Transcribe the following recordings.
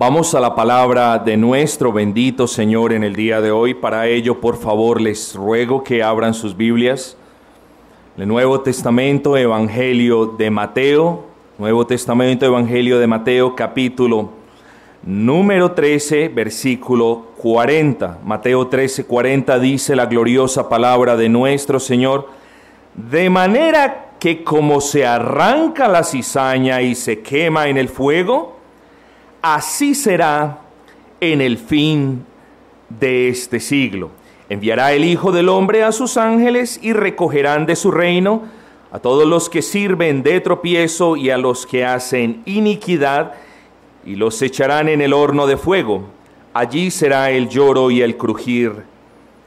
Vamos a la palabra de nuestro bendito Señor en el día de hoy. Para ello, por favor, les ruego que abran sus Biblias. El Nuevo Testamento, Evangelio de Mateo. Nuevo Testamento, Evangelio de Mateo, capítulo número 13, versículo 40. Mateo 13, 40 dice la gloriosa palabra de nuestro Señor: de manera que como se arranca la cizaña y se quema en el fuego, así será en el fin de este siglo. Enviará el Hijo del Hombre a sus ángeles y recogerán de su reino a todos los que sirven de tropiezo y a los que hacen iniquidad, y los echarán en el horno de fuego. Allí será el lloro y el crujir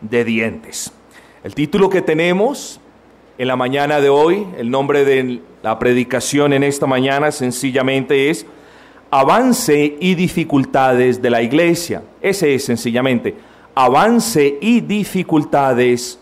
de dientes. El título que tenemos en la mañana de hoy, el nombre de la predicación en esta mañana sencillamente es Avance y dificultades de la iglesia. Ese es sencillamente, avance y dificultades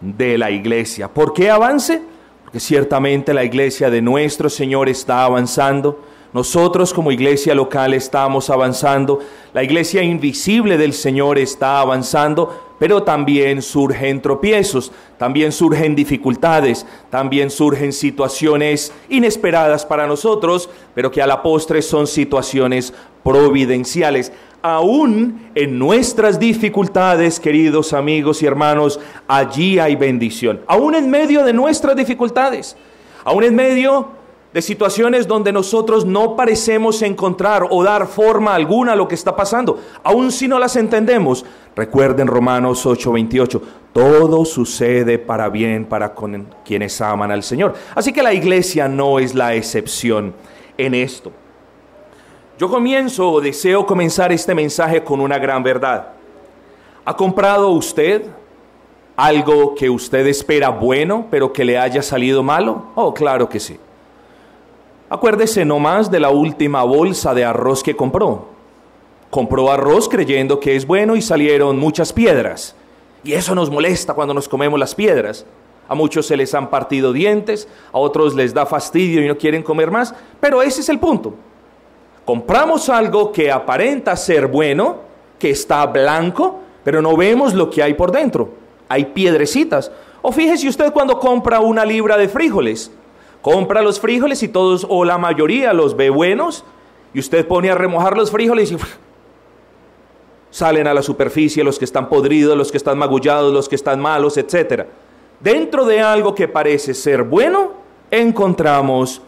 de la iglesia. ¿Por qué avance? Porque ciertamente la iglesia de nuestro Señor está avanzando. Nosotros como iglesia local estamos avanzando. La iglesia invisible del Señor está avanzando, pero también surgen tropiezos, también surgen dificultades, también surgen situaciones inesperadas para nosotros, pero que a la postre son situaciones providenciales. Aún en nuestras dificultades, queridos amigos y hermanos, allí hay bendición. Aún en medio de nuestras dificultades, aún en medio de situaciones donde nosotros no parecemos encontrar o dar forma alguna a lo que está pasando, aun si no las entendemos. Recuerden Romanos 8:28, todo sucede para bien para con quienes aman al Señor. Así que la iglesia no es la excepción en esto. Yo deseo comenzar este mensaje con una gran verdad. ¿Ha comprado usted algo que usted espera bueno, pero que le haya salido malo? Oh, claro que sí. Acuérdese nomás de la última bolsa de arroz que compró. Compró arroz creyendo que es bueno y salieron muchas piedras. Y eso nos molesta cuando nos comemos las piedras. A muchos se les han partido dientes, a otros les da fastidio y no quieren comer más. Pero ese es el punto. Compramos algo que aparenta ser bueno, que está blanco, pero no vemos lo que hay por dentro. Hay piedrecitas. O fíjese usted cuando compra una libra de frijoles. Compra los frijoles y todos o la mayoría los ve buenos, y usted pone a remojar los frijoles y salen a la superficie los que están podridos, los que están magullados, los que están malos, etc. Dentro de algo que parece ser bueno, encontramos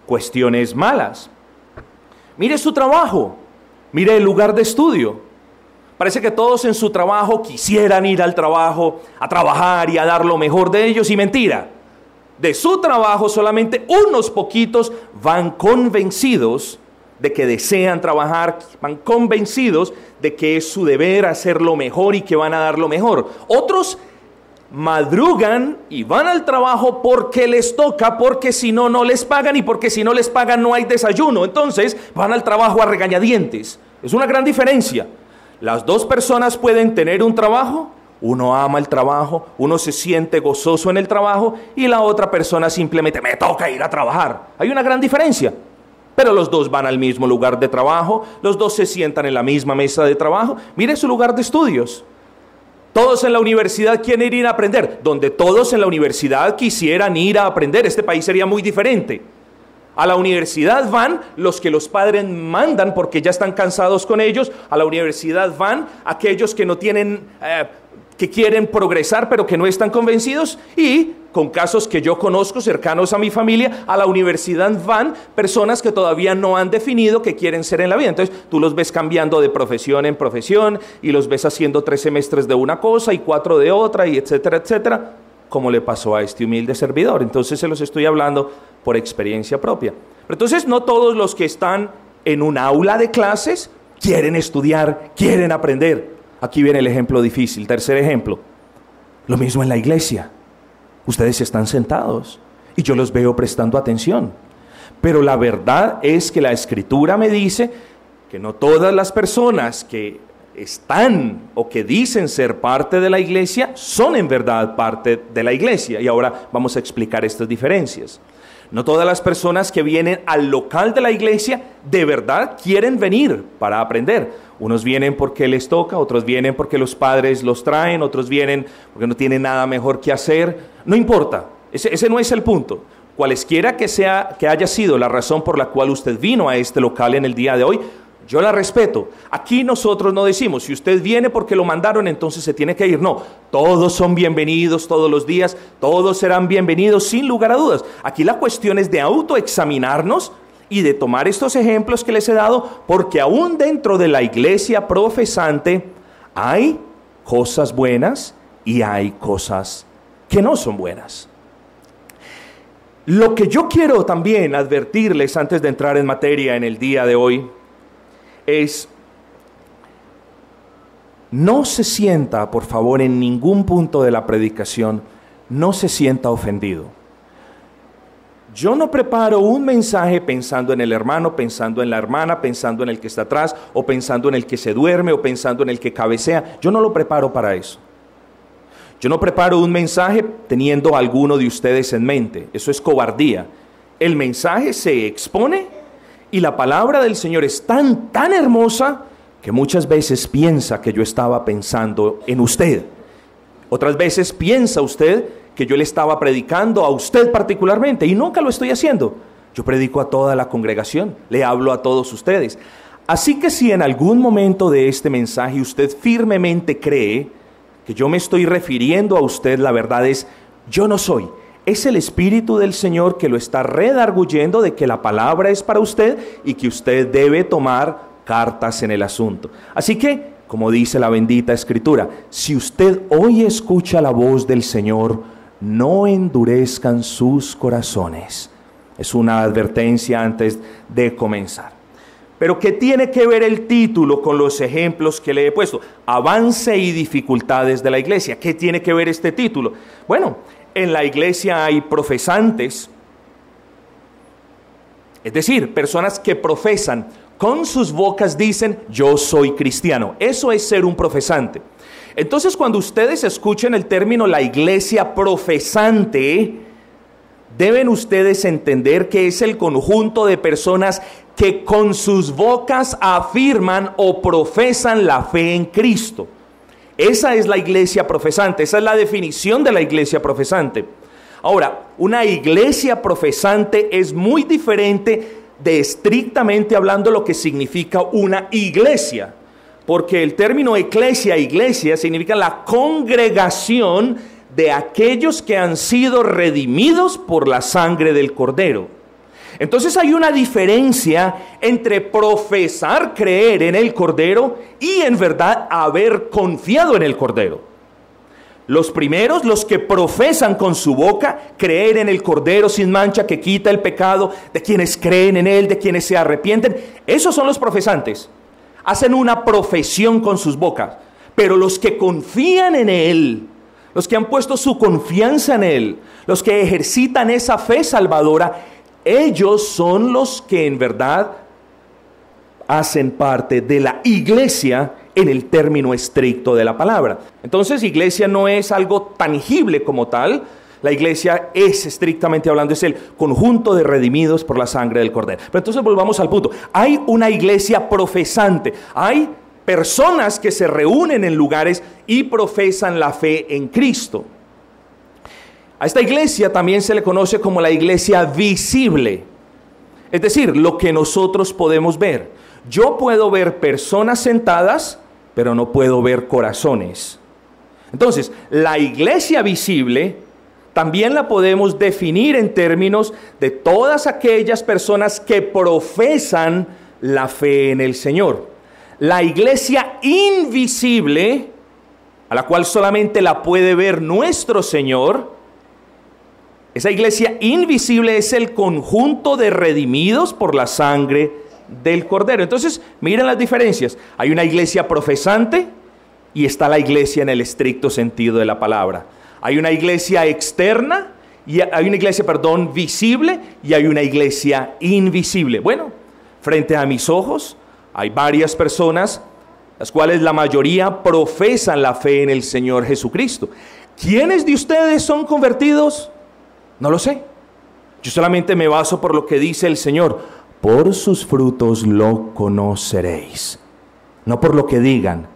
cuestiones malas. Mire su trabajo, mire el lugar de estudio. Parece que todos en su trabajo quisieran ir al trabajo, a trabajar y a dar lo mejor de ellos, y mentira. De su trabajo solamente unos poquitos van convencidos de que desean trabajar, van convencidos de que es su deber hacer lo mejor y que van a dar lo mejor. Otros madrugan y van al trabajo porque les toca, porque si no, no les pagan, y porque si no les pagan no hay desayuno. Entonces van al trabajo a regañadientes. Es una gran diferencia. Las dos personas pueden tener un trabajo. Uno ama el trabajo, uno se siente gozoso en el trabajo, y la otra persona simplemente me toca ir a trabajar. Hay una gran diferencia, pero los dos van al mismo lugar de trabajo, los dos se sientan en la misma mesa de trabajo. Mire su lugar de estudios. Todos en la universidad quieren ir a aprender. Donde todos en la universidad quisieran ir a aprender, este país sería muy diferente. A la universidad van los que los padres mandan porque ya están cansados con ellos. A la universidad van aquellos que no tienen... que quieren progresar pero que no están convencidos, y con casos que yo conozco cercanos a mi familia, a la universidad van personas que todavía no han definido qué quieren ser en la vida. Entonces tú los ves cambiando de profesión en profesión y los ves haciendo 3 semestres de una cosa y 4 de otra, y etcétera, etcétera, como le pasó a este humilde servidor. Entonces se los estoy hablando por experiencia propia. Pero entonces no todos los que están en un aula de clases quieren estudiar, quieren aprender. Aquí viene el ejemplo difícil. Tercer ejemplo. Lo mismo en la iglesia. Ustedes están sentados y yo los veo prestando atención. Pero la verdad es que la Escritura me dice que no todas las personas que están o que dicen ser parte de la iglesia son en verdad parte de la iglesia. Y ahora vamos a explicar estas diferencias. No todas las personas que vienen al local de la iglesia de verdad quieren venir para aprender. Unos vienen porque les toca, otros vienen porque los padres los traen, otros vienen porque no tienen nada mejor que hacer. No importa, ese no es el punto. Cualesquiera que haya sido la razón por la cual usted vino a este local en el día de hoy, yo la respeto. Aquí nosotros no decimos, si usted viene porque lo mandaron, entonces se tiene que ir. No, todos son bienvenidos todos los días, todos serán bienvenidos sin lugar a dudas. Aquí la cuestión es de autoexaminarnos y de tomar estos ejemplos que les he dado, porque aún dentro de la iglesia profesante hay cosas buenas y hay cosas que no son buenas. Lo que yo quiero también advertirles antes de entrar en materia en el día de hoy es, no se sienta, por favor, en ningún punto de la predicación, no se sienta ofendido. Yo no preparo un mensaje pensando en el hermano, pensando en la hermana, pensando en el que está atrás, o pensando en el que se duerme, o pensando en el que cabecea. Yo no lo preparo para eso. Yo no preparo un mensaje teniendo a alguno de ustedes en mente. Eso es cobardía. El mensaje se expone y la palabra del Señor es tan hermosa que muchas veces piensa que yo estaba pensando en usted. Otras veces piensa usted que yo le estaba predicando a usted particularmente, y nunca lo estoy haciendo. Yo predico a toda la congregación, le hablo a todos ustedes. Así que si en algún momento de este mensaje usted firmemente cree que yo me estoy refiriendo a usted, la verdad es, yo no soy. Es el Espíritu del Señor que lo está redarguyendo de que la palabra es para usted y que usted debe tomar cartas en el asunto. Así que, como dice la bendita Escritura, si usted hoy escucha la voz del Señor, no endurezcan sus corazones. Es una advertencia antes de comenzar. Pero ¿qué tiene que ver el título con los ejemplos que le he puesto? Avance y dificultades de la iglesia. ¿Qué tiene que ver este título? Bueno, en la iglesia hay profesantes, es decir, personas que profesan, con sus bocas dicen, yo soy cristiano. Eso es ser un profesante. Entonces, cuando ustedes escuchen el término la iglesia profesante, deben ustedes entender que es el conjunto de personas que con sus bocas afirman o profesan la fe en Cristo. Esa es la iglesia profesante, esa es la definición de la iglesia profesante. Ahora, una iglesia profesante es muy diferente de estrictamente hablando lo que significa una iglesia, porque el término iglesia significa la congregación de aquellos que han sido redimidos por la sangre del Cordero. Entonces hay una diferencia entre profesar creer en el Cordero y en verdad haber confiado en el Cordero. Los primeros, los que profesan con su boca creer en el Cordero sin mancha que quita el pecado, de quienes creen en Él, de quienes se arrepienten, esos son los profesantes. Hacen una profesión con sus bocas, pero los que confían en Él, los que han puesto su confianza en Él, los que ejercitan esa fe salvadora, ellos son los que en verdad hacen parte de la iglesia en el término estricto de la palabra. Entonces, iglesia no es algo tangible como tal. La iglesia es, estrictamente hablando, es el conjunto de redimidos por la sangre del Cordero. Pero entonces volvamos al punto. Hay una iglesia profesante. Hay personas que se reúnen en lugares y profesan la fe en Cristo. A esta iglesia también se le conoce como la iglesia visible. Es decir, lo que nosotros podemos ver. Yo puedo ver personas sentadas, pero no puedo ver corazones. Entonces, la iglesia visible también la podemos definir en términos de todas aquellas personas que profesan la fe en el Señor. La iglesia invisible, a la cual solamente la puede ver nuestro Señor, esa iglesia invisible es el conjunto de redimidos por la sangre del Cordero. Entonces, miren las diferencias. Hay una iglesia profesante y está la iglesia en el estricto sentido de la palabra. Hay una iglesia externa, y hay una iglesia, visible, y hay una iglesia invisible. Bueno, frente a mis ojos hay varias personas, las cuales la mayoría profesan la fe en el Señor Jesucristo. ¿Quiénes de ustedes son convertidos? No lo sé. Yo solamente me baso por lo que dice el Señor. Por sus frutos lo conoceréis. No por lo que digan.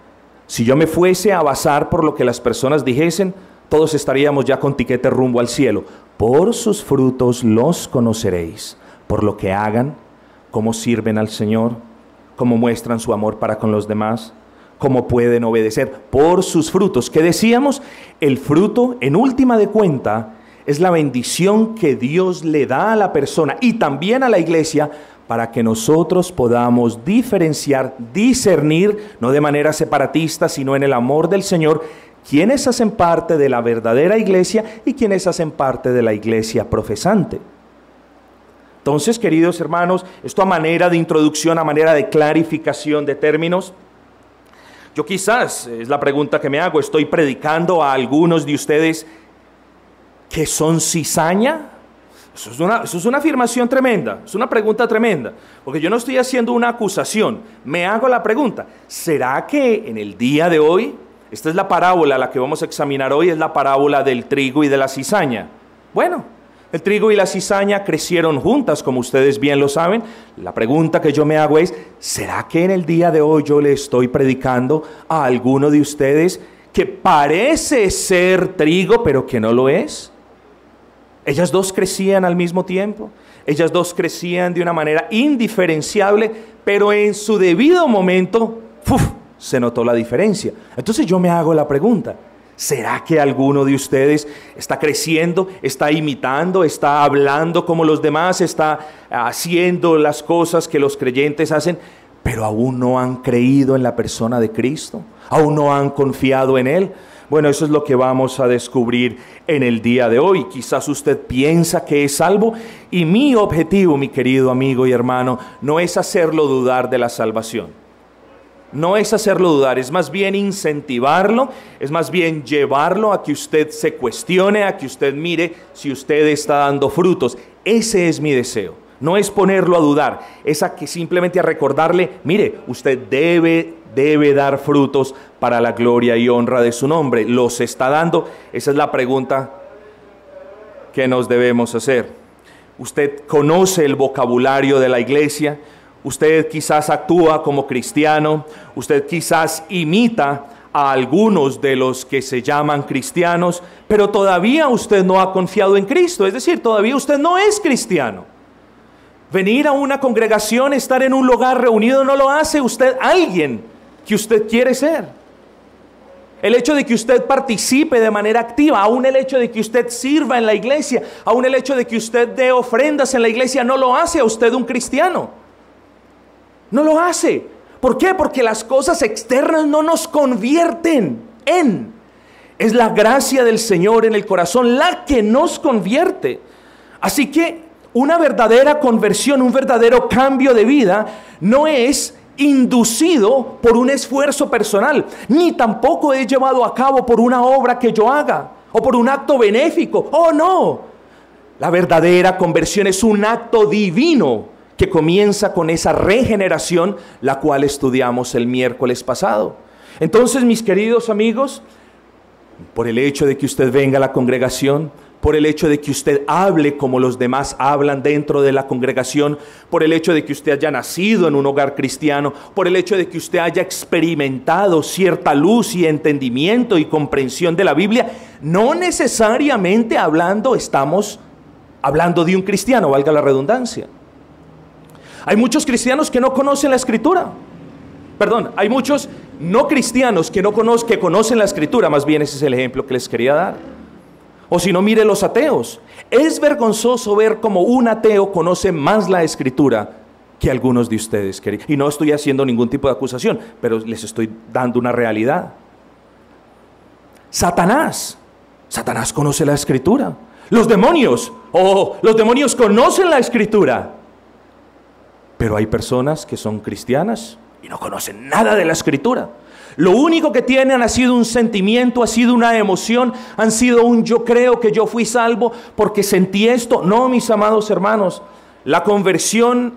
Si yo me fuese a basar por lo que las personas dijesen, todos estaríamos ya con tiquete rumbo al cielo. Por sus frutos los conoceréis. Por lo que hagan, cómo sirven al Señor, cómo muestran su amor para con los demás, cómo pueden obedecer. Por sus frutos. ¿Qué decíamos? El fruto, en última de cuenta, es la bendición que Dios le da a la persona y también a la iglesia para que nosotros podamos diferenciar, discernir, no de manera separatista, sino en el amor del Señor, quienes hacen parte de la verdadera iglesia y quienes hacen parte de la iglesia profesante. Entonces, queridos hermanos, esto a manera de introducción, a manera de clarificación de términos, yo quizás, es la pregunta que me hago, estoy predicando a algunos de ustedes que son cizaña. Eso es una afirmación tremenda, es una pregunta tremenda, porque yo no estoy haciendo una acusación, me hago la pregunta, ¿será que en el día de hoy, esta es la parábola, la que vamos a examinar hoy, es la parábola del trigo y de la cizaña? Bueno, el trigo y la cizaña crecieron juntas, como ustedes bien lo saben. La pregunta que yo me hago es, ¿será que en el día de hoy yo le estoy predicando a alguno de ustedes que parece ser trigo, pero que no lo es? Ellas dos crecían al mismo tiempo, ellas dos crecían de una manera indiferenciable, pero en su debido momento, se notó la diferencia. Entonces yo me hago la pregunta, ¿será que alguno de ustedes está creciendo, está imitando, está hablando como los demás, está haciendo las cosas que los creyentes hacen, pero aún no han creído en la persona de Cristo? ¿Aún no han confiado en Él? Bueno, eso es lo que vamos a descubrir en el día de hoy. Quizás usted piensa que es salvo y mi objetivo, mi querido amigo y hermano, no es hacerlo dudar de la salvación. No es hacerlo dudar, es más bien incentivarlo, es más bien llevarlo a que usted se cuestione, a que usted mire si usted está dando frutos. Ese es mi deseo. No es ponerlo a dudar, es a que simplemente a recordarle, mire, usted debe dar frutos para la gloria y honra de su nombre. ¿Los está dando? Esa es la pregunta que nos debemos hacer. Usted conoce el vocabulario de la iglesia, usted quizás actúa como cristiano, usted quizás imita a algunos de los que se llaman cristianos, pero todavía usted no ha confiado en Cristo, es decir, todavía usted no es cristiano. Venir a una congregación, estar en un lugar reunido, no lo hace usted alguien que usted quiere ser. El hecho de que usted participe de manera activa, aún el hecho de que usted sirva en la iglesia, aún el hecho de que usted dé ofrendas en la iglesia, no lo hace a usted un cristiano. No lo hace. ¿Por qué? Porque las cosas externas no nos convierten en. Es la gracia del Señor en el corazón la que nos convierte. Así que una verdadera conversión, un verdadero cambio de vida, no es inducido por un esfuerzo personal, ni tampoco es llevado a cabo por una obra que yo haga, o por un acto benéfico. ¡Oh, no! La verdadera conversión es un acto divino que comienza con esa regeneración, la cual estudiamos el miércoles pasado. Entonces, mis queridos amigos, por el hecho de que usted venga a la congregación, por el hecho de que usted hable como los demás hablan dentro de la congregación, por el hecho de que usted haya nacido en un hogar cristiano, por el hecho de que usted haya experimentado cierta luz y entendimiento y comprensión de la Biblia, no necesariamente estamos hablando de un cristiano, valga la redundancia. Hay muchos cristianos que no conocen la Escritura. Hay muchos no cristianos que conocen la Escritura, más bien ese es el ejemplo que les quería dar. O si no, mire los ateos. Es vergonzoso ver cómo un ateo conoce más la Escritura que algunos de ustedes. Y no estoy haciendo ningún tipo de acusación, pero les estoy dando una realidad. Satanás conoce la Escritura. Los demonios conocen la Escritura. Pero hay personas que son cristianas y no conocen nada de la Escritura. Lo único que tienen ha sido un sentimiento, ha sido una emoción, han sido un yo creo que yo fui salvo porque sentí esto. No, mis amados hermanos, la conversión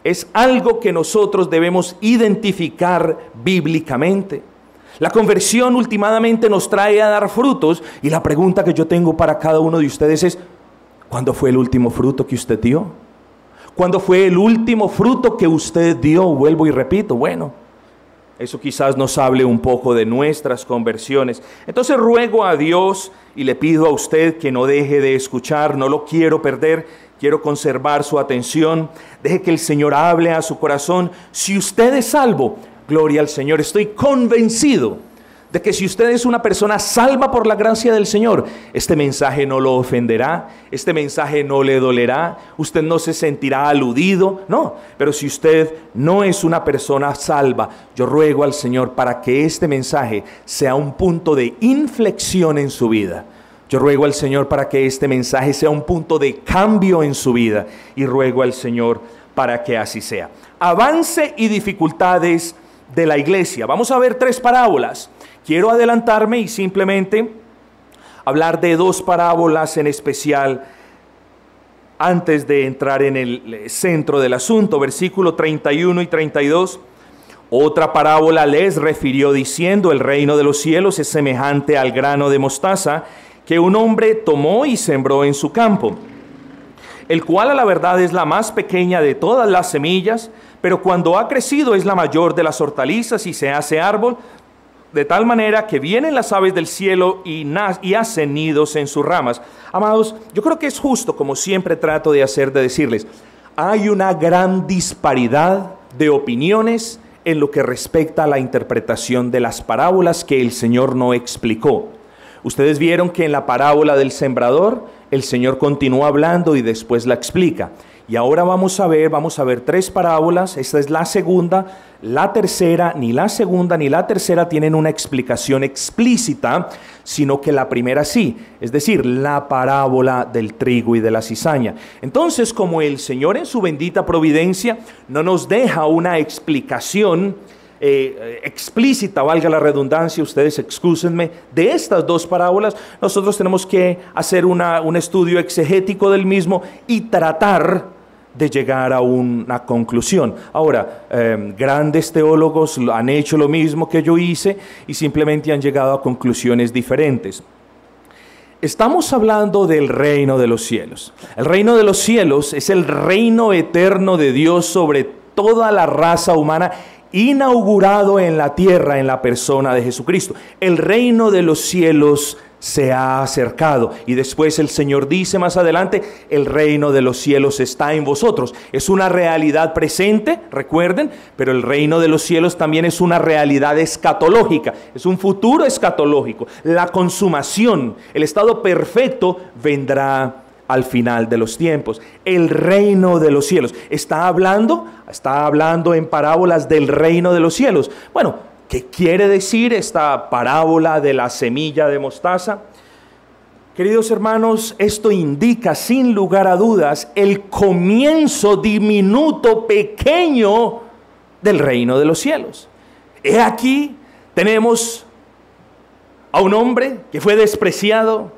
es algo que nosotros debemos identificar bíblicamente. La conversión últimamente nos trae a dar frutos y la pregunta que yo tengo para cada uno de ustedes es, ¿Cuándo fue el último fruto que usted dio? ¿Cuándo fue el último fruto que usted dio? Vuelvo y repito, bueno, eso quizás nos hable un poco de nuestras conversiones. Entonces ruego a Dios y le pido a usted que no deje de escuchar, no lo quiero perder, quiero conservar su atención. Deje que el Señor hable a su corazón. Si usted es salvo, gloria al Señor. Estoy convencido de que si usted es una persona salva por la gracia del Señor, este mensaje no lo ofenderá, este mensaje no le dolerá, usted no se sentirá aludido, no. Pero si usted no es una persona salva, yo ruego al Señor para que este mensaje sea un punto de inflexión en su vida. Yo ruego al Señor para que este mensaje sea un punto de cambio en su vida, y ruego al Señor para que así sea. Avance y dificultades de la iglesia. Vamos a ver 3 parábolas. Quiero adelantarme y simplemente hablar de 2 parábolas en especial antes de entrar en el centro del asunto. Versículo 31 y 32. Otra parábola les refirió diciendo: el reino de los cielos es semejante al grano de mostaza que un hombre tomó y sembró en su campo, el cual a la verdad es la más pequeña de todas las semillas, pero cuando ha crecido es la mayor de las hortalizas y se hace árbol, de tal manera que vienen las aves del cielo y hacen nidos en sus ramas. Amados, yo creo que es justo, como siempre trato de hacer, de decirles, hay una gran disparidad de opiniones en lo que respecta a la interpretación de las parábolas que el Señor no explicó. Ustedes vieron que en la parábola del sembrador, el Señor continúa hablando y después la explica. Y ahora vamos a ver 3 parábolas. Esta es la segunda, la tercera, ni la segunda ni la tercera tienen una explicación explícita, sino que la primera sí, es decir, la parábola del trigo y de la cizaña. Entonces, como el Señor en su bendita providencia no nos deja una explicación explícita, valga la redundancia, ustedes excúsenme, de estas 2 parábolas, nosotros tenemos que hacer un estudio exegético del mismo y tratar de llegar a una conclusión. Ahora, grandes teólogos han hecho lo mismo que yo hice y simplemente han llegado a conclusiones diferentes. Estamos hablando del reino de los cielos. El reino de los cielos es el reino eterno de Dios sobre toda la raza humana, inaugurado en la tierra en la persona de Jesucristo. El reino de los cielos se ha acercado. Y después el Señor dice más adelante, el reino de los cielos está en vosotros. Es una realidad presente, recuerden, pero el reino de los cielos también es una realidad escatológica, es un futuro escatológico. La consumación, el estado perfecto vendrá al final de los tiempos. El reino de los cielos. Está hablando en parábolas del reino de los cielos. Bueno, ¿qué quiere decir esta parábola de la semilla de mostaza? Queridos hermanos, esto indica sin lugar a dudas el comienzo diminuto, pequeño del reino de los cielos. He aquí, tenemos a un hombre que fue despreciado,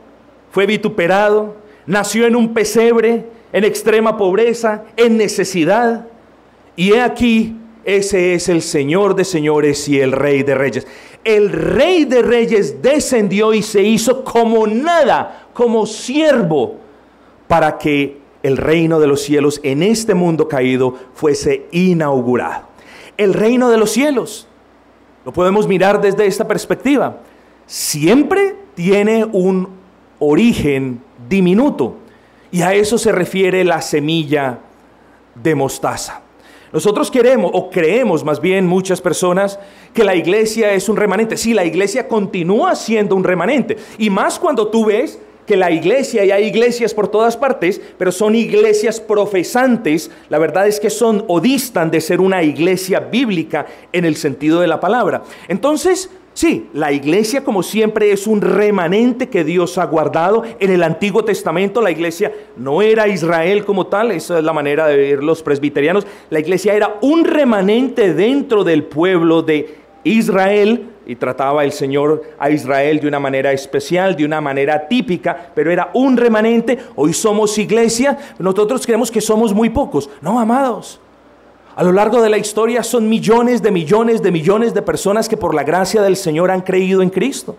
fue vituperado, nació en un pesebre, en extrema pobreza, en necesidad. Y he aquí, ese es el Señor de señores y el Rey de reyes. El Rey de reyes descendió y se hizo como nada, como siervo, para que el reino de los cielos en este mundo caído fuese inaugurado. El reino de los cielos, lo podemos mirar desde esta perspectiva, siempre tiene un origen diminuto, y a eso se refiere la semilla de mostaza. Nosotros queremos, o creemos más bien muchas personas, que la iglesia es un remanente. Sí, la iglesia continúa siendo un remanente, y más cuando tú ves que la iglesia, y hay iglesias por todas partes, pero son iglesias profesantes. La verdad es que son o distan de ser una iglesia bíblica en el sentido de la palabra. Entonces, sí, la iglesia como siempre es un remanente que Dios ha guardado. En el Antiguo Testamento la iglesia no era Israel como tal, esa es la manera de ver los presbiterianos. La iglesia era un remanente dentro del pueblo de Israel, y trataba el Señor a Israel de una manera especial, de una manera típica, pero era un remanente. Hoy somos iglesia, nosotros creemos que somos muy pocos. No, amados. A lo largo de la historia son millones de personas que por la gracia del Señor han creído en Cristo.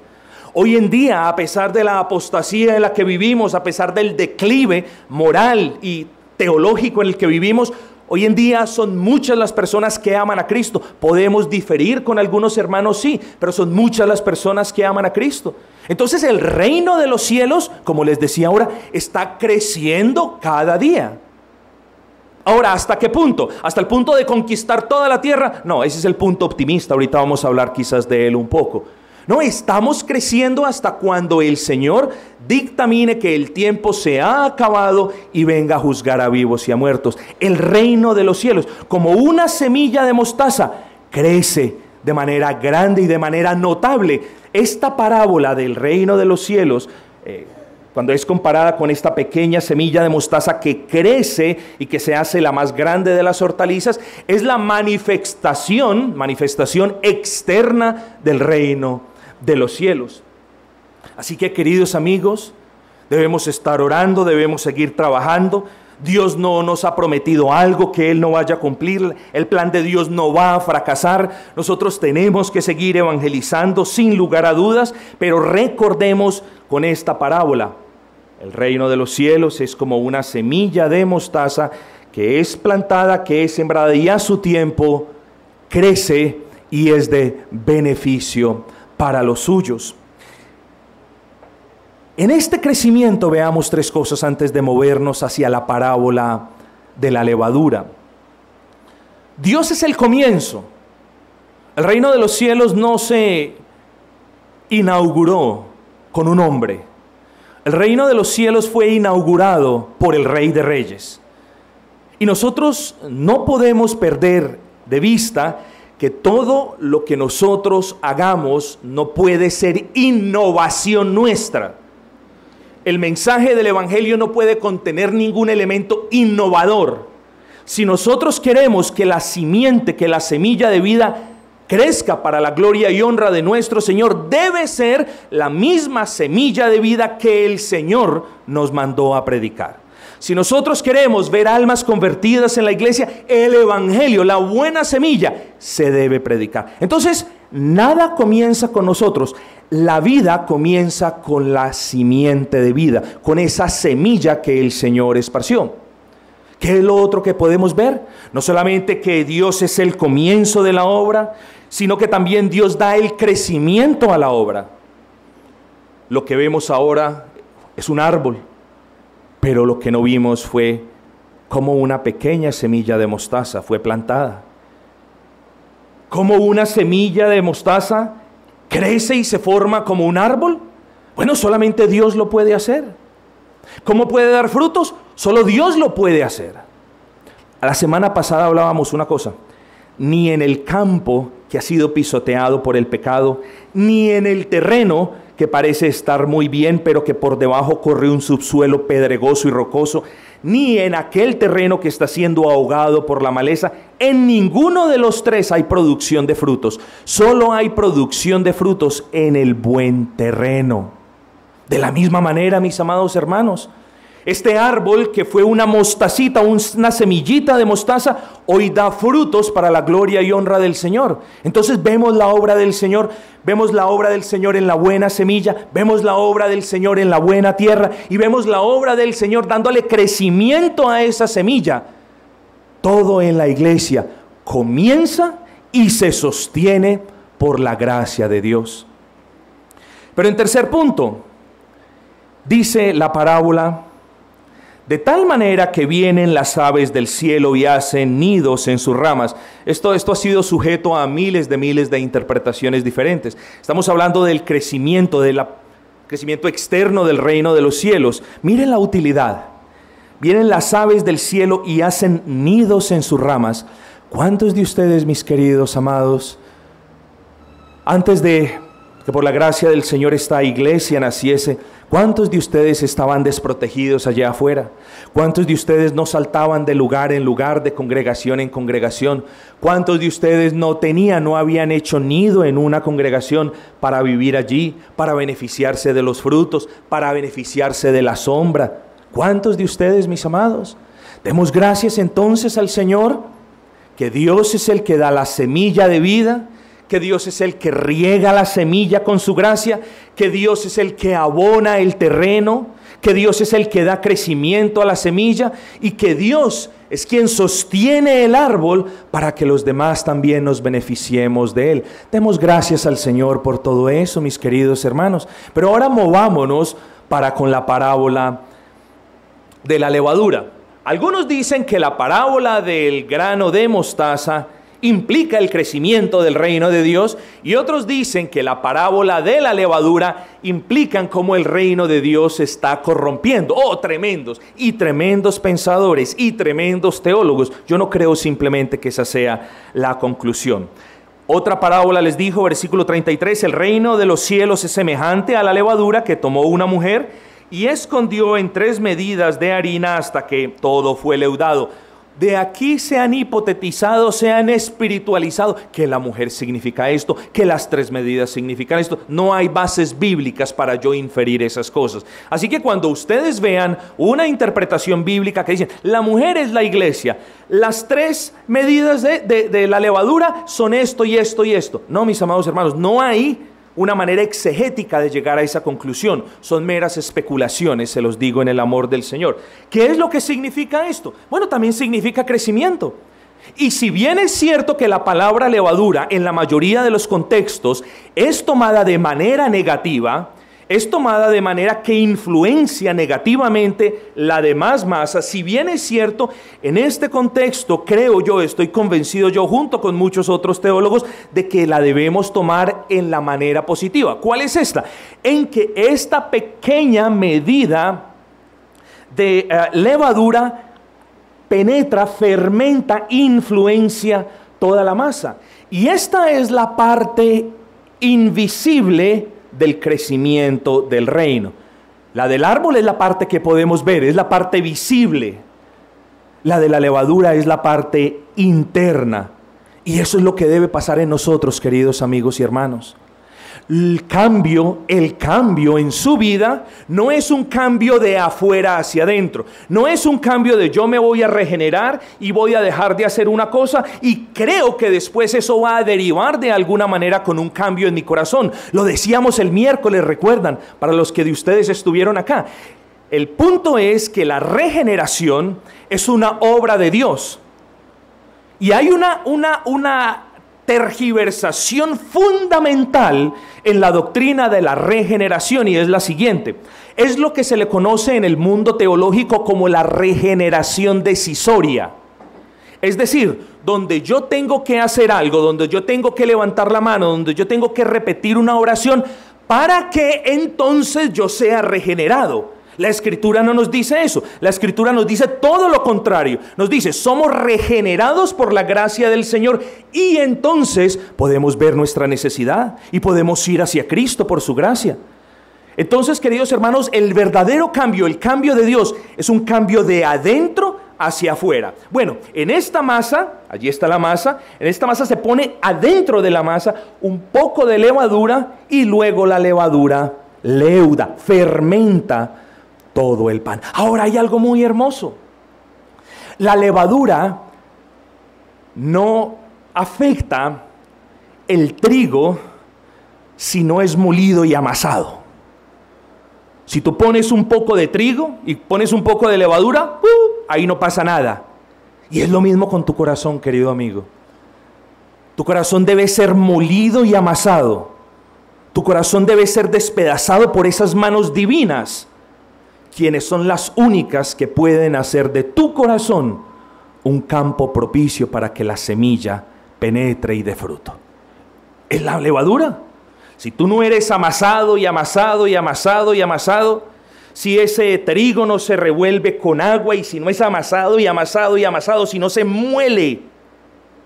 Hoy en día, a pesar de la apostasía en la que vivimos, a pesar del declive moral y teológico en el que vivimos, hoy en día son muchas las personas que aman a Cristo. Podemos diferir con algunos hermanos, sí, pero son muchas las personas que aman a Cristo. Entonces el reino de los cielos, como les decía ahora, está creciendo cada día. Ahora, ¿hasta qué punto? ¿Hasta el punto de conquistar toda la tierra? No, ese es el punto optimista. Ahorita vamos a hablar quizás de él un poco. No, estamos creciendo hasta cuando el Señor dictamine que el tiempo se ha acabado y venga a juzgar a vivos y a muertos. El reino de los cielos, como una semilla de mostaza, crece de manera grande y de manera notable. Esta parábola del reino de los cielos, cuando es comparada con esta pequeña semilla de mostaza que crece y que se hace la más grande de las hortalizas, es la manifestación externa del reino de los cielos. Así que, queridos amigos, debemos estar orando, debemos seguir trabajando. Dios no nos ha prometido algo que Él no vaya a cumplir. El plan de Dios no va a fracasar. Nosotros tenemos que seguir evangelizando sin lugar a dudas, pero recordemos con esta parábola: el reino de los cielos es como una semilla de mostaza que es plantada, que es sembrada y a su tiempo crece y es de beneficio para los suyos. En este crecimiento veamos tres cosas antes de movernos hacia la parábola de la levadura. Dios es el comienzo. El reino de los cielos no se inauguró con un hombre. El reino de los cielos fue inaugurado por el Rey de Reyes. Y nosotros no podemos perder de vista que todo lo que nosotros hagamos no puede ser innovación nuestra. El mensaje del Evangelio no puede contener ningún elemento innovador. Si nosotros queremos que la simiente, que la semilla de vida crezca para la gloria y honra de nuestro Señor, debe ser la misma semilla de vida que el Señor nos mandó a predicar. Si nosotros queremos ver almas convertidas en la iglesia, el Evangelio, la buena semilla, se debe predicar. Entonces, nada comienza con nosotros. La vida comienza con la simiente de vida, con esa semilla que el Señor esparció. ¿Qué es lo otro que podemos ver? No solamente que Dios es el comienzo de la obra, sino que también Dios da el crecimiento a la obra. Lo que vemos ahora es un árbol, pero lo que no vimos fue cómo una pequeña semilla de mostaza fue plantada. Cómo una semilla de mostaza crece y se forma como un árbol. Bueno, solamente Dios lo puede hacer. ¿Cómo puede dar frutos? Solo Dios lo puede hacer. La semana pasada hablábamos una cosa: ni en el campo que ha sido pisoteado por el pecado, ni en el terreno que parece estar muy bien, pero que por debajo corre un subsuelo pedregoso y rocoso, ni en aquel terreno que está siendo ahogado por la maleza, en ninguno de los tres hay producción de frutos. Solo hay producción de frutos en el buen terreno. De la misma manera, mis amados hermanos, este árbol que fue una mostacita, una semillita de mostaza, hoy da frutos para la gloria y honra del Señor. Entonces vemos la obra del Señor, vemos la obra del Señor en la buena semilla, vemos la obra del Señor en la buena tierra y vemos la obra del Señor dándole crecimiento a esa semilla. Todo en la iglesia comienza y se sostiene por la gracia de Dios. Pero en tercer punto, dice la parábola: de tal manera que vienen las aves del cielo y hacen nidos en sus ramas. Esto ha sido sujeto a miles de interpretaciones diferentes. Estamos hablando del crecimiento, crecimiento externo del reino de los cielos. Miren la utilidad. Vienen las aves del cielo y hacen nidos en sus ramas. ¿Cuántos de ustedes, mis queridos amados, antes de que por la gracia del Señor esta iglesia naciese, cuántos de ustedes estaban desprotegidos allá afuera? ¿Cuántos de ustedes no saltaban de lugar en lugar, de congregación en congregación? ¿Cuántos de ustedes no habían hecho nido en una congregación para vivir allí, para beneficiarse de los frutos, para beneficiarse de la sombra? ¿Cuántos de ustedes, mis amados? Demos gracias entonces al Señor, que Dios es el que da la semilla de vida, que Dios es el que riega la semilla con su gracia, que Dios es el que abona el terreno, que Dios es el que da crecimiento a la semilla y que Dios es quien sostiene el árbol para que los demás también nos beneficiemos de él. Demos gracias al Señor por todo eso, mis queridos hermanos. Pero ahora movámonos para con la parábola de la levadura. Algunos dicen que la parábola del grano de mostaza implica el crecimiento del reino de Dios, y otros dicen que la parábola de la levadura implican cómo el reino de Dios se está corrompiendo. Oh, tremendos pensadores y tremendos teólogos. Yo no creo simplemente que esa sea la conclusión. Otra parábola les dijo, versículo 33, el reino de los cielos es semejante a la levadura que tomó una mujer y escondió en 3 medidas de harina hasta que todo fue leudado. De aquí se han hipotetizado, se han espiritualizado que la mujer significa esto, que las 3 medidas significan esto. No hay bases bíblicas para yo inferir esas cosas. Así que cuando ustedes vean una interpretación bíblica que dicen, la mujer es la iglesia, las 3 medidas de la levadura son esto y esto y esto. No, mis amados hermanos, no hay una manera exegética de llegar a esa conclusión. Son meras especulaciones, se los digo en el amor del Señor. ¿Qué es lo que significa esto? Bueno, también significa crecimiento. Y si bien es cierto que la palabra levadura en la mayoría de los contextos es tomada de manera negativa, es tomada de manera que influencia negativamente la demás masa, si bien es cierto, en este contexto creo yo, estoy convencido yo junto con muchos otros teólogos de que la debemos tomar en la manera positiva. ¿Cuál es esta? En que esta pequeña medida de levadura penetra, fermenta, influencia toda la masa. Y esta es la parte invisible del crecimiento del reino. La del árbol es la parte que podemos ver, es la parte visible. La de la levadura es la parte interna. Y eso es lo que debe pasar en nosotros, queridos amigos y hermanos. El cambio en su vida no es un cambio de afuera hacia adentro. No es un cambio de yo me voy a regenerar y voy a dejar de hacer una cosa y creo que después eso va a derivar de alguna manera con un cambio en mi corazón. Lo decíamos el miércoles, recuerdan, para los que de ustedes estuvieron acá. El punto es que la regeneración es una obra de Dios. Y hay una tergiversación fundamental en la doctrina de la regeneración, y es la siguiente: es lo que se le conoce en el mundo teológico como la regeneración decisoria. Es decir, donde yo tengo que hacer algo, donde yo tengo que levantar la mano, donde yo tengo que repetir una oración para que entonces yo sea regenerado. La Escritura no nos dice eso. La Escritura nos dice todo lo contrario. Nos dice, somos regenerados por la gracia del Señor y entonces podemos ver nuestra necesidad y podemos ir hacia Cristo por su gracia. Entonces, queridos hermanos, el verdadero cambio, el cambio de Dios, es un cambio de adentro hacia afuera. Bueno, en esta masa, allí está la masa, en esta masa se pone adentro de la masa un poco de levadura y luego la levadura leuda, fermenta todo el pan. Ahora hay algo muy hermoso. La levadura no afecta el trigo si no es molido y amasado. Si tú pones un poco de trigo y pones un poco de levadura, ahí no pasa nada. Y es lo mismo con tu corazón, querido amigo. Tu corazón debe ser molido y amasado. Tu corazón debe ser despedazado por esas manos divinas, quienes son las únicas que pueden hacer de tu corazón un campo propicio para que la semilla penetre y dé fruto. Es la levadura. Si tú no eres amasado y amasado y amasado y amasado, si ese trigo no se revuelve con agua y si no es amasado y amasado y amasado, si no se muele,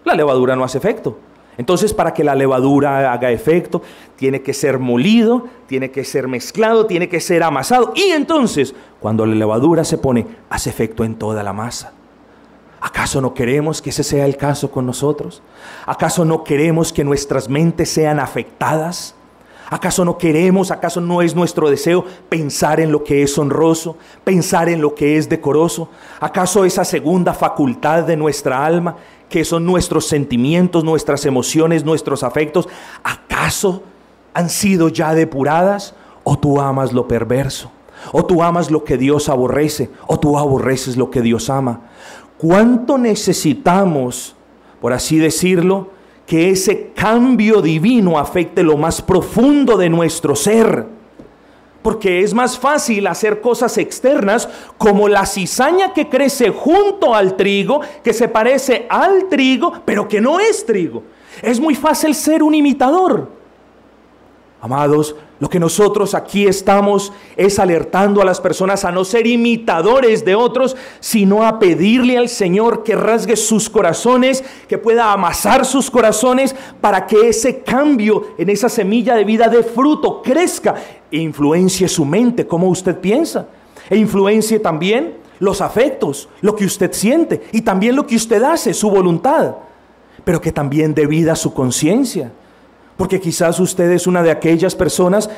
la levadura no hace efecto. Entonces, para que la levadura haga efecto, tiene que ser molido, tiene que ser mezclado, tiene que ser amasado. Y entonces, cuando la levadura se pone, hace efecto en toda la masa. ¿Acaso no queremos que ese sea el caso con nosotros? ¿Acaso no queremos que nuestras mentes sean afectadas? ¿Acaso no queremos, acaso no es nuestro deseo pensar en lo que es honroso, pensar en lo que es decoroso? ¿Acaso esa segunda facultad de nuestra alma que son nuestros sentimientos, nuestras emociones, nuestros afectos, ¿acaso han sido ya depuradas? ¿O tú amas lo perverso? ¿O tú amas lo que Dios aborrece? ¿O tú aborreces lo que Dios ama? ¿Cuánto necesitamos, por así decirlo, que ese cambio divino afecte lo más profundo de nuestro ser? Porque es más fácil hacer cosas externas, como la cizaña que crece junto al trigo, que se parece al trigo, pero que no es trigo. Es muy fácil ser un imitador. Amados, lo que nosotros aquí estamos es alertando a las personas a no ser imitadores de otros, sino a pedirle al Señor que rasgue sus corazones, que pueda amasar sus corazones para que ese cambio en esa semilla de vida dé fruto, crezca e influencie su mente, como usted piensa, e influencie también los afectos, lo que usted siente y también lo que usted hace, su voluntad, pero que también dé vida a su conciencia. Porque quizás usted es una de aquellas personas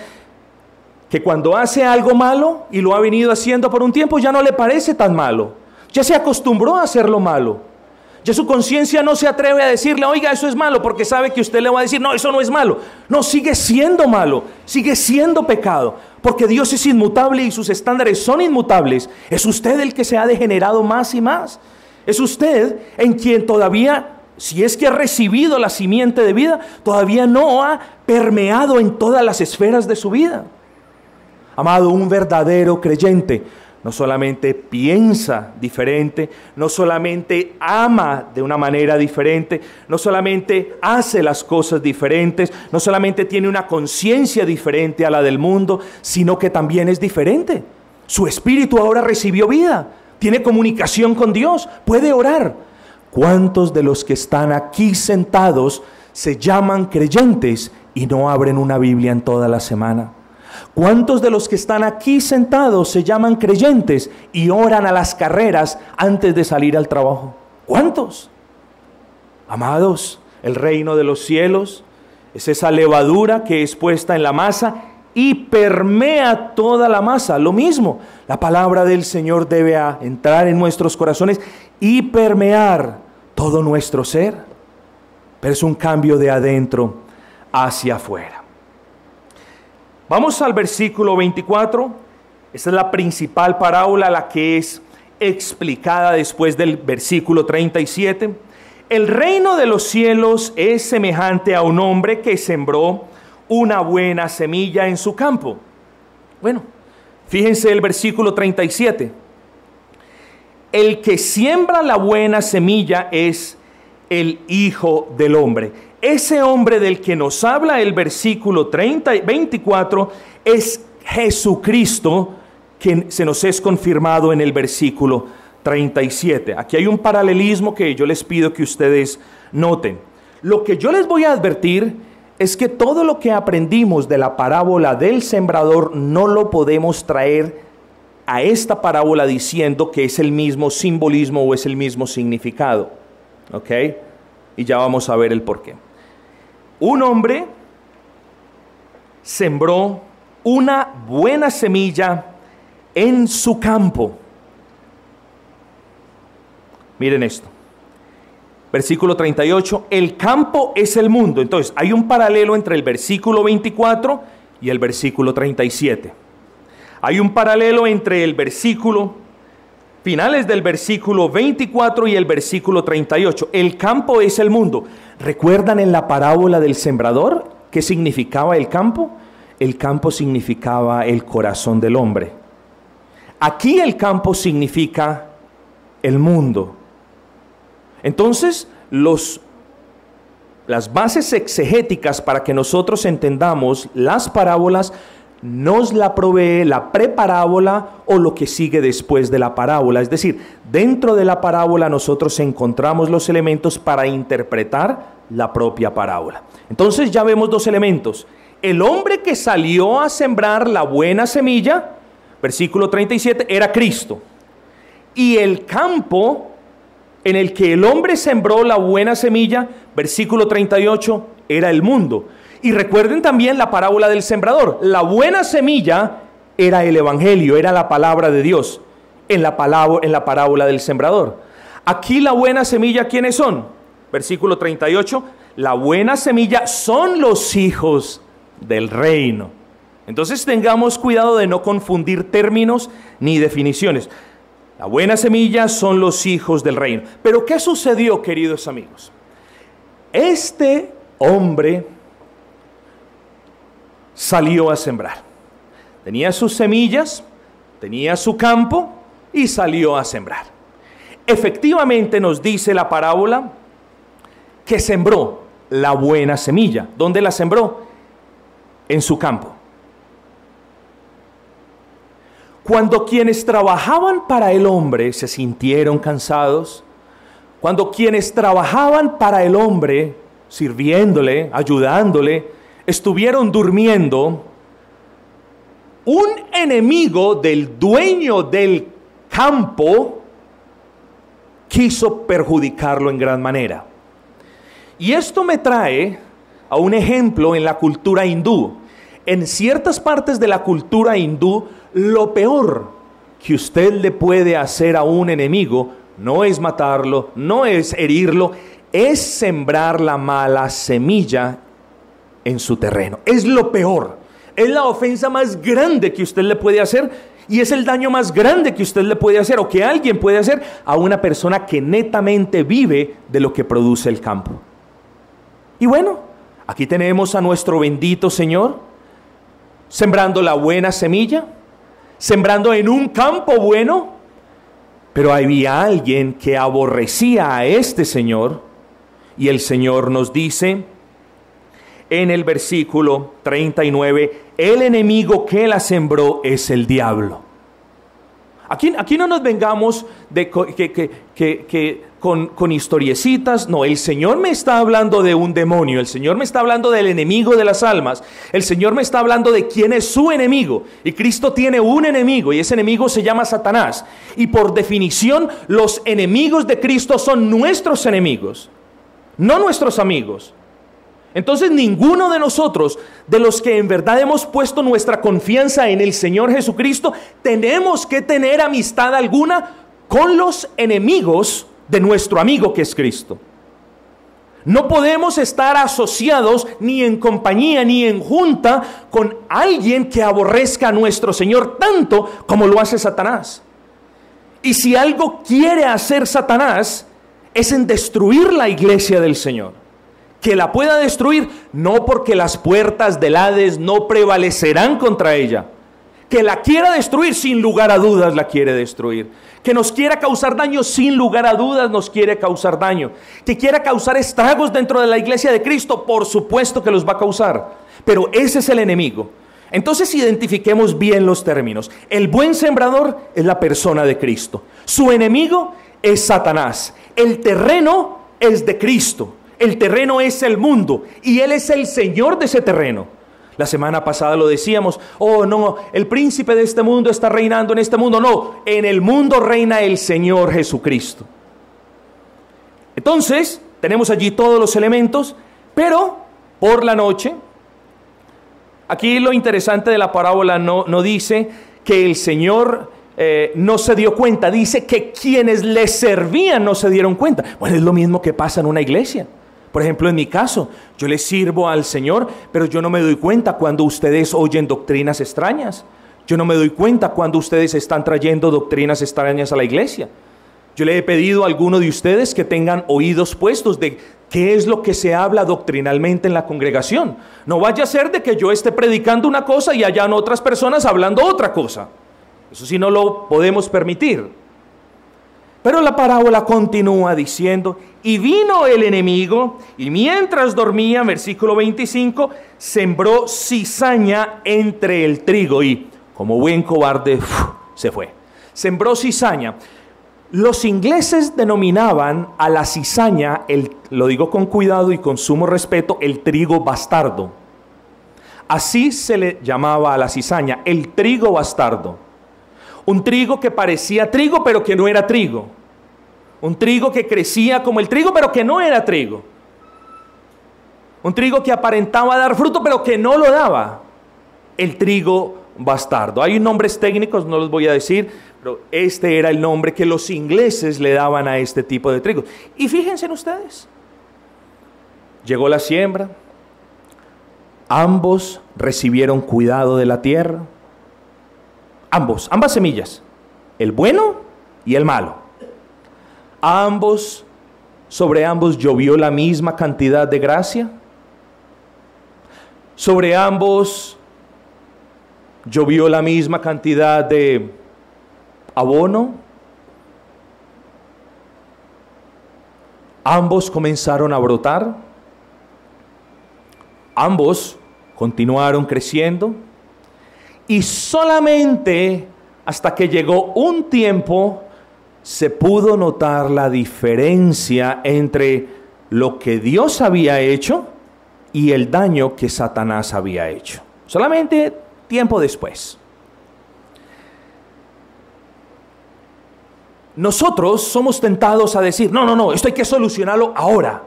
que cuando hace algo malo y lo ha venido haciendo por un tiempo, ya no le parece tan malo. Ya se acostumbró a hacer lo malo. Ya su conciencia no se atreve a decirle, oiga, eso es malo, porque sabe que usted le va a decir, no, eso no es malo. No, sigue siendo malo, sigue siendo pecado, porque Dios es inmutable y sus estándares son inmutables. Es usted el que se ha degenerado más y más. Es usted en quien todavía, si es que ha recibido la simiente de vida, todavía no ha permeado en todas las esferas de su vida. Amado, un verdadero creyente no solamente piensa diferente, no solamente ama de una manera diferente, no solamente hace las cosas diferentes, no solamente tiene una conciencia diferente a la del mundo, sino que también es diferente. Su espíritu ahora recibió vida, tiene comunicación con Dios, puede orar. ¿Cuántos de los que están aquí sentados se llaman creyentes y no abren una Biblia en toda la semana? ¿Cuántos de los que están aquí sentados se llaman creyentes y oran a las carreras antes de salir al trabajo? ¿Cuántos? Amados, el reino de los cielos es esa levadura que es puesta en la masa y permea toda la masa. Lo mismo, la palabra del Señor debe entrar en nuestros corazones y permear todo nuestro ser. Pero es un cambio de adentro hacia afuera. Vamos al versículo 24. Esta es la principal parábola, la que es explicada después del versículo 37. El reino de los cielos es semejante a un hombre que sembró una buena semilla en su campo. Bueno, fíjense el versículo 37. El que siembra la buena semilla es el Hijo del Hombre. Ese hombre del que nos habla el versículo 24 es Jesucristo, que se nos es confirmado en el versículo 37. Aquí hay un paralelismo que yo les pido que ustedes noten. Lo que yo les voy a advertir es que todo lo que aprendimos de la parábola del sembrador no lo podemos traer a esta parábola diciendo que es el mismo simbolismo o es el mismo significado. ¿Ok? Y ya vamos a ver el porqué. Un hombre sembró una buena semilla en su campo. Miren esto. Versículo 38, el campo es el mundo. Entonces, hay un paralelo entre el versículo 24 y el versículo 37. Hay un paralelo entre el versículo, finales del versículo 24 y el versículo 38. El campo es el mundo. ¿Recuerdan en la parábola del sembrador qué significaba el campo? El campo significaba el corazón del hombre. Aquí el campo significa el mundo. Entonces, las bases exegéticas para que nosotros entendamos las parábolas nos la provee la preparábola o lo que sigue después de la parábola. Es decir, dentro de la parábola nosotros encontramos los elementos para interpretar la propia parábola. Entonces ya vemos dos elementos. El hombre que salió a sembrar la buena semilla, versículo 37, era Cristo. Y el campo en el que el hombre sembró la buena semilla, versículo 38, era el mundo. Y recuerden también la parábola del sembrador. La buena semilla era el evangelio, era la palabra de Dios en la parábola del sembrador. Aquí la buena semilla, ¿quiénes son? versículo 38, la buena semilla son los hijos del reino. Entonces tengamos cuidado de no confundir términos ni definiciones. La buena semilla son los hijos del reino. Pero ¿qué sucedió, queridos amigos? Este hombre salió a sembrar. Tenía sus semillas, tenía su campo y salió a sembrar. Efectivamente nos dice la parábola que sembró la buena semilla. ¿Dónde la sembró? En su campo. Cuando quienes trabajaban para el hombre se sintieron cansados, cuando quienes trabajaban para el hombre, sirviéndole, ayudándole, estuvieron durmiendo, un enemigo del dueño del campo quiso perjudicarlo en gran manera. Y esto me trae a un ejemplo en la cultura hindú. En ciertas partes de la cultura hindú, lo peor que usted le puede hacer a un enemigo no es matarlo, no es herirlo, es sembrar la mala semilla en su terreno. Es lo peor, es la ofensa más grande que usted le puede hacer y es el daño más grande que usted le puede hacer o que alguien puede hacer a una persona que netamente vive de lo que produce el campo. Y bueno, aquí tenemos a nuestro bendito Señor sembrando la buena semilla, sembrando en un campo bueno, pero había alguien que aborrecía a este Señor, y el Señor nos dice en el versículo 39, el enemigo que la sembró es el diablo. Aquí no nos vengamos de con historiecitas. No, el Señor me está hablando de un demonio. El Señor me está hablando del enemigo de las almas. El Señor me está hablando de quién es su enemigo. Y Cristo tiene un enemigo y ese enemigo se llama Satanás. Y por definición, los enemigos de Cristo son nuestros enemigos, no nuestros amigos. Entonces ninguno de nosotros, de los que en verdad hemos puesto nuestra confianza en el Señor Jesucristo, tenemos que tener amistad alguna con los enemigos de nuestro amigo que es Cristo. No podemos estar asociados ni en compañía ni en junta con alguien que aborrezca a nuestro Señor tanto como lo hace Satanás. Y si algo quiere hacer Satanás es en destruir la iglesia del Señor. Que la pueda destruir, no porque las puertas del Hades no prevalecerán contra ella. Que la quiera destruir, sin lugar a dudas la quiere destruir. Que nos quiera causar daño, sin lugar a dudas nos quiere causar daño. Que quiera causar estragos dentro de la iglesia de Cristo, por supuesto que los va a causar. Pero ese es el enemigo. Entonces identifiquemos bien los términos. El buen sembrador es la persona de Cristo. Su enemigo es Satanás. El terreno es de Cristo. El terreno es el mundo y Él es el Señor de ese terreno. La semana pasada lo decíamos, oh no, el príncipe de este mundo está reinando en este mundo. No, en el mundo reina el Señor Jesucristo. Entonces, tenemos allí todos los elementos, pero por la noche, aquí lo interesante de la parábola no dice que el Señor no se dio cuenta, dice que quienes le servían no se dieron cuenta. Bueno, es lo mismo que pasa en una iglesia. Por ejemplo, en mi caso, yo le sirvo al Señor, pero yo no me doy cuenta cuando ustedes oyen doctrinas extrañas. Yo no me doy cuenta cuando ustedes están trayendo doctrinas extrañas a la iglesia. Yo le he pedido a alguno de ustedes que tengan oídos puestos de qué es lo que se habla doctrinalmente en la congregación. No vaya a ser de que yo esté predicando una cosa y hayan otras personas hablando otra cosa. Eso sí no lo podemos permitir. Pero la parábola continúa diciendo, y vino el enemigo, y mientras dormía, versículo 25, sembró cizaña entre el trigo, y como buen cobarde, se fue. Sembró cizaña. Los ingleses denominaban a la cizaña, lo digo con cuidado y con sumo respeto, el trigo bastardo. Así se le llamaba a la cizaña, el trigo bastardo. Un trigo que parecía trigo, pero que no era trigo. Un trigo que crecía como el trigo, pero que no era trigo. Un trigo que aparentaba dar fruto, pero que no lo daba. El trigo bastardo. Hay nombres técnicos, no los voy a decir, pero este era el nombre que los ingleses le daban a este tipo de trigo. Y fíjense en ustedes, llegó la siembra, ambos recibieron cuidado de la tierra, ambas semillas, el bueno y el malo. Sobre ambos llovió la misma cantidad de gracia, sobre ambos llovió la misma cantidad de abono, ambos comenzaron a brotar, ambos continuaron creciendo, y solamente hasta que llegó un tiempo se pudo notar la diferencia entre lo que Dios había hecho y el daño que Satanás había hecho. Solamente tiempo después. Nosotros somos tentados a decir, no, esto hay que solucionarlo ahora.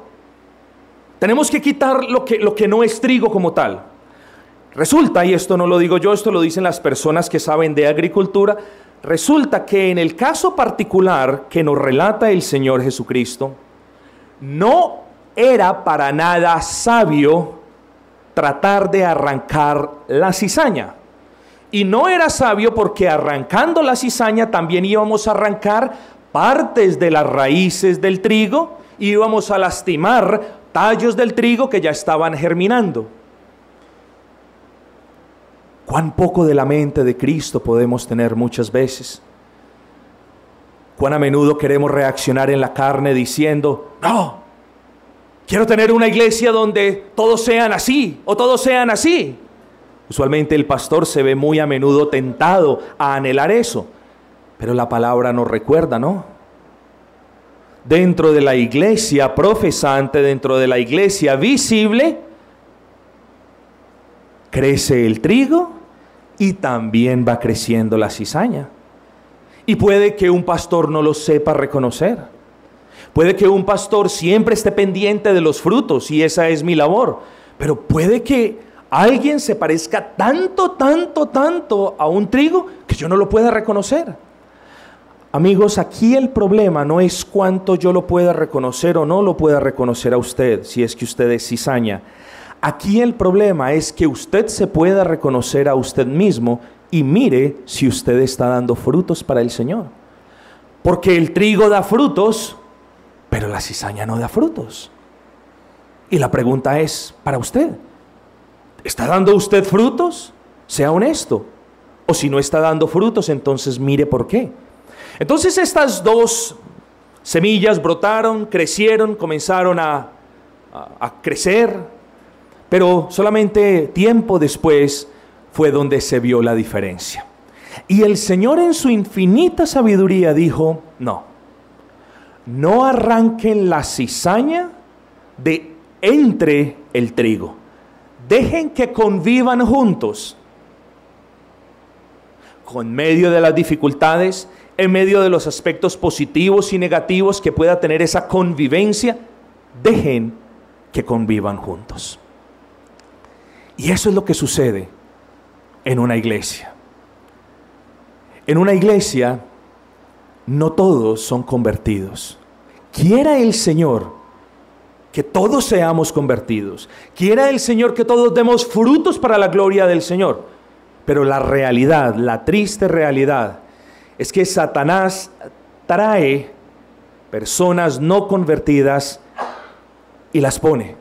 Tenemos que quitar lo que no es trigo como tal. Resulta, y esto no lo digo yo, esto lo dicen las personas que saben de agricultura, resulta que en el caso particular que nos relata el Señor Jesucristo, no era para nada sabio tratar de arrancar la cizaña. Y no era sabio porque arrancando la cizaña también íbamos a arrancar partes de las raíces del trigo, íbamos a lastimar tallos del trigo que ya estaban germinando. Cuán poco de la mente de Cristo podemos tener muchas veces. Cuán a menudo queremos reaccionar en la carne diciendo, no, quiero tener una iglesia donde todos sean así o todos sean así. Usualmente el pastor se ve muy a menudo tentado a anhelar eso, pero la palabra nos recuerda, ¿no? Dentro de la iglesia profesante, dentro de la iglesia visible, crece el trigo y también va creciendo la cizaña. Y puede que un pastor no lo sepa reconocer. Puede que un pastor siempre esté pendiente de los frutos y esa es mi labor. Pero puede que alguien se parezca tanto a un trigo que yo no lo pueda reconocer. Amigos, aquí el problema no es cuánto yo lo pueda reconocer o no lo pueda reconocer a usted, si es que usted es cizaña. Aquí el problema es que usted se pueda reconocer a usted mismo y mire si usted está dando frutos para el Señor. Porque el trigo da frutos, pero la cizaña no da frutos. Y la pregunta es para usted, ¿está dando usted frutos? Sea honesto. O si no está dando frutos, entonces mire por qué. Entonces estas dos semillas brotaron, crecieron, comenzaron a crecer, pero solamente tiempo después fue donde se vio la diferencia. Y el Señor en su infinita sabiduría dijo, no arranquen la cizaña de entre el trigo. Dejen que convivan juntos. Con medio de las dificultades, en medio de los aspectos positivos y negativos que pueda tener esa convivencia, dejen que convivan juntos. Y eso es lo que sucede en una iglesia. En una iglesia, no todos son convertidos. Quiera el Señor que todos seamos convertidos. Quiera el Señor que todos demos frutos para la gloria del Señor. Pero la realidad, la triste realidad, es que Satanás trae personas no convertidas y las pone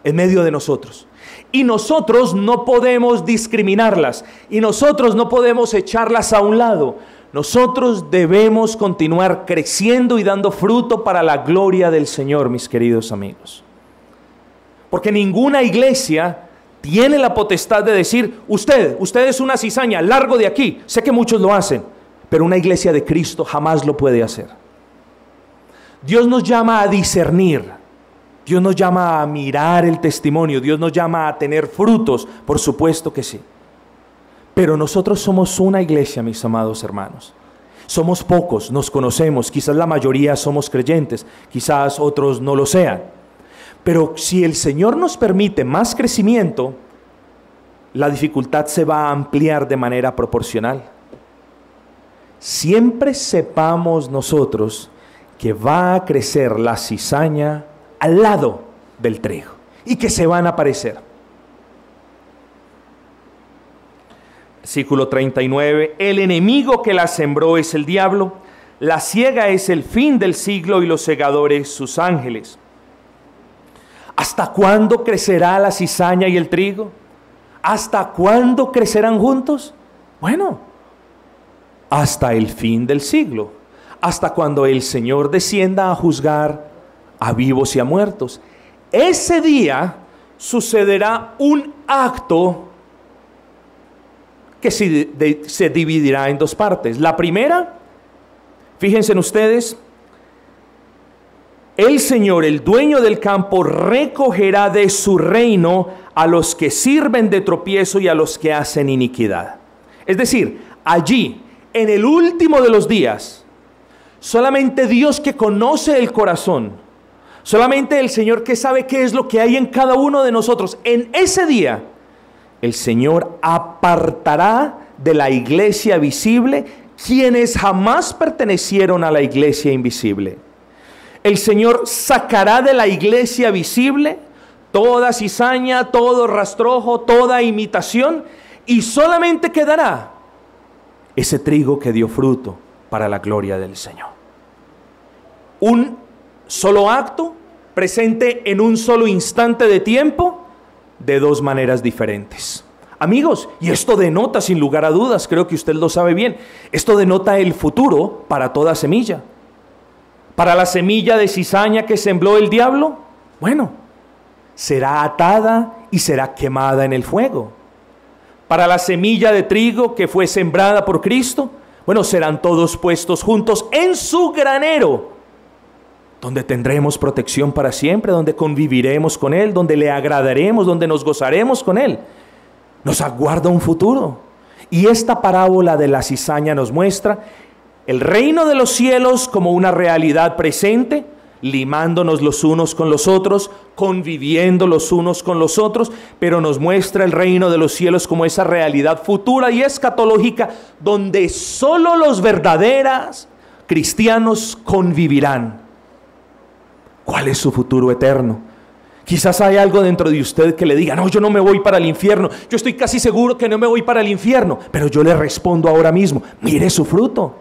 en medio de nosotros. Y nosotros no podemos discriminarlas. Y nosotros no podemos echarlas a un lado. Nosotros debemos continuar creciendo y dando fruto para la gloria del Señor, mis queridos amigos. Porque ninguna iglesia tiene la potestad de decir, usted es una cizaña, largo de aquí. Sé que muchos lo hacen, pero una iglesia de Cristo jamás lo puede hacer. Dios nos llama a discernir. Dios nos llama a mirar el testimonio. Dios nos llama a tener frutos, por supuesto que sí. Pero nosotros somos una iglesia, mis amados hermanos. Somos pocos, nos conocemos, quizás la mayoría somos creyentes, quizás otros no lo sean. Pero si el Señor nos permite más crecimiento, la dificultad se va a ampliar de manera proporcional. Siempre sepamos nosotros que va a crecer la cizaña al lado del trigo. y que se van a aparecer. Versículo 39, el enemigo que la sembró es el diablo, la siega es el fin del siglo y los segadores sus ángeles. ¿Hasta cuándo crecerá la cizaña y el trigo? ¿Hasta cuándo crecerán juntos? Bueno, hasta el fin del siglo, hasta cuando el Señor descienda a juzgar a vivos y a muertos. Ese día sucederá un acto que se dividirá en dos partes. La primera, fíjense en ustedes, el Señor, el dueño del campo, recogerá de su reino a los que sirven de tropiezo y a los que hacen iniquidad. Es decir, allí, en el último de los días, solamente Dios que conoce el corazón, solamente el Señor que sabe qué es lo que hay en cada uno de nosotros, en ese día, el Señor apartará de la iglesia visible quienes jamás pertenecieron a la iglesia invisible. El Señor sacará de la iglesia visible toda cizaña, todo rastrojo, toda imitación, y solamente quedará ese trigo que dio fruto para la gloria del Señor. Un solo acto presente en un solo instante de tiempo, de dos maneras diferentes. Amigos, y esto denota sin lugar a dudas, creo que usted lo sabe bien, esto denota el futuro para toda semilla. Para la semilla de cizaña que sembró el diablo, bueno, será atada y será quemada en el fuego. Para la semilla de trigo que fue sembrada por Cristo, bueno, serán todos puestos juntos en su granero, donde tendremos protección para siempre, donde conviviremos con Él, donde le agradaremos, donde nos gozaremos con Él. Nos aguarda un futuro. Y esta parábola de la cizaña nos muestra el reino de los cielos como una realidad presente, limándonos los unos con los otros, conviviendo los unos con los otros, pero nos muestra el reino de los cielos como esa realidad futura y escatológica, donde solo los verdaderos cristianos convivirán. ¿Cuál es su futuro eterno? Quizás hay algo dentro de usted que le diga, no, yo no me voy para el infierno, yo estoy casi seguro que no me voy para el infierno, pero yo le respondo ahora mismo, mire su fruto.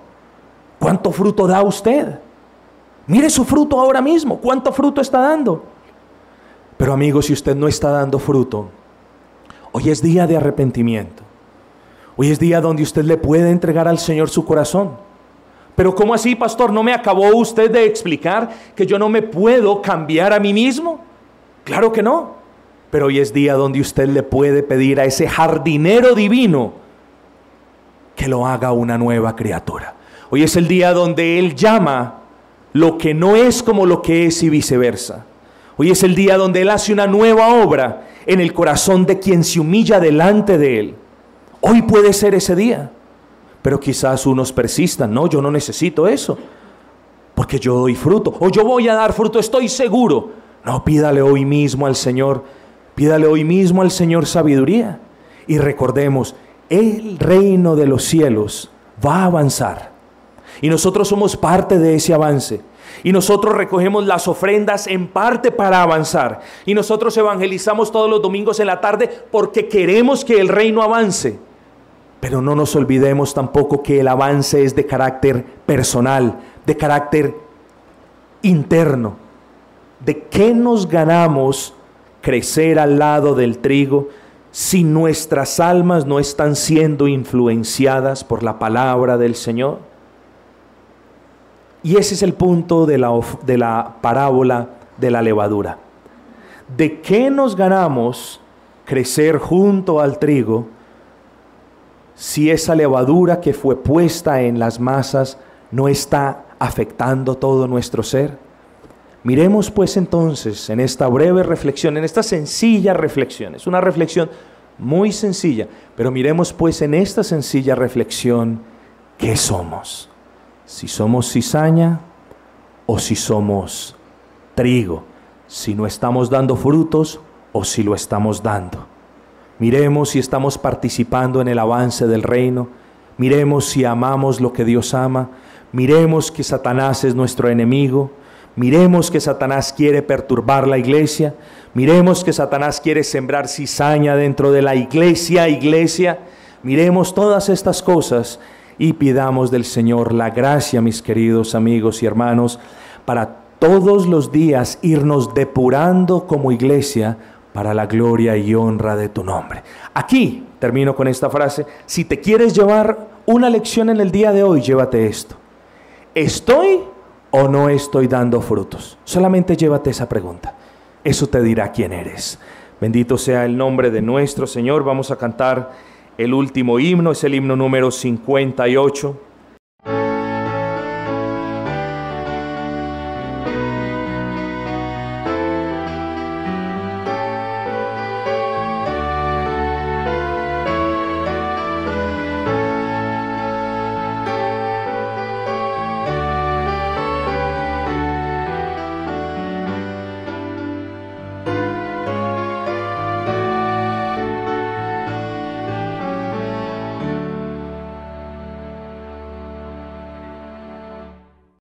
¿Cuánto fruto da usted? Mire su fruto ahora mismo, ¿cuánto fruto está dando? Pero amigos, si usted no está dando fruto, hoy es día de arrepentimiento. Hoy es día donde usted le puede entregar al Señor su corazón. Pero ¿cómo así, pastor? ¿No me acabó usted de explicar que yo no me puedo cambiar a mí mismo? Claro que no. Pero hoy es día donde usted le puede pedir a ese jardinero divino que lo haga una nueva criatura. Hoy es el día donde Él llama lo que no es como lo que es y viceversa. Hoy es el día donde Él hace una nueva obra en el corazón de quien se humilla delante de Él. Hoy puede ser ese día. Pero quizás unos persistan, no, yo no necesito eso, porque yo doy fruto, o yo voy a dar fruto, estoy seguro. No, pídale hoy mismo al Señor, pídale hoy mismo al Señor sabiduría. Y recordemos, el reino de los cielos va a avanzar. Y nosotros somos parte de ese avance. Y nosotros recogemos las ofrendas en parte para avanzar. Y nosotros evangelizamos todos los domingos en la tarde porque queremos que el reino avance. Pero no nos olvidemos tampoco que el avance es de carácter personal, de carácter interno. ¿De qué nos ganamos crecer al lado del trigo si nuestras almas no están siendo influenciadas por la palabra del Señor? Y ese es el punto de la parábola de la levadura. ¿De qué nos ganamos crecer junto al trigo si esa levadura que fue puesta en las masas no está afectando todo nuestro ser? Miremos pues entonces en esta breve reflexión, en esta sencilla reflexión, es una reflexión muy sencilla, pero miremos pues en esta sencilla reflexión, ¿qué somos? Si somos cizaña o si somos trigo, si no estamos dando frutos o si lo estamos dando. Miremos si estamos participando en el avance del reino, miremos si amamos lo que Dios ama, miremos que Satanás es nuestro enemigo, miremos que Satanás quiere perturbar la iglesia, Miremos que Satanás quiere sembrar cizaña dentro de la iglesia. Miremos todas estas cosas y pidamos del Señor la gracia, mis queridos amigos y hermanos, para todos los días irnos depurando como iglesia para la gloria y honra de tu nombre. Aquí termino con esta frase: si te quieres llevar una lección en el día de hoy, llévate esto: ¿estoy o no estoy dando frutos? Solamente llévate esa pregunta. Eso te dirá quién eres. Bendito sea el nombre de nuestro Señor. Vamos a cantar el último himno, es el himno número 58.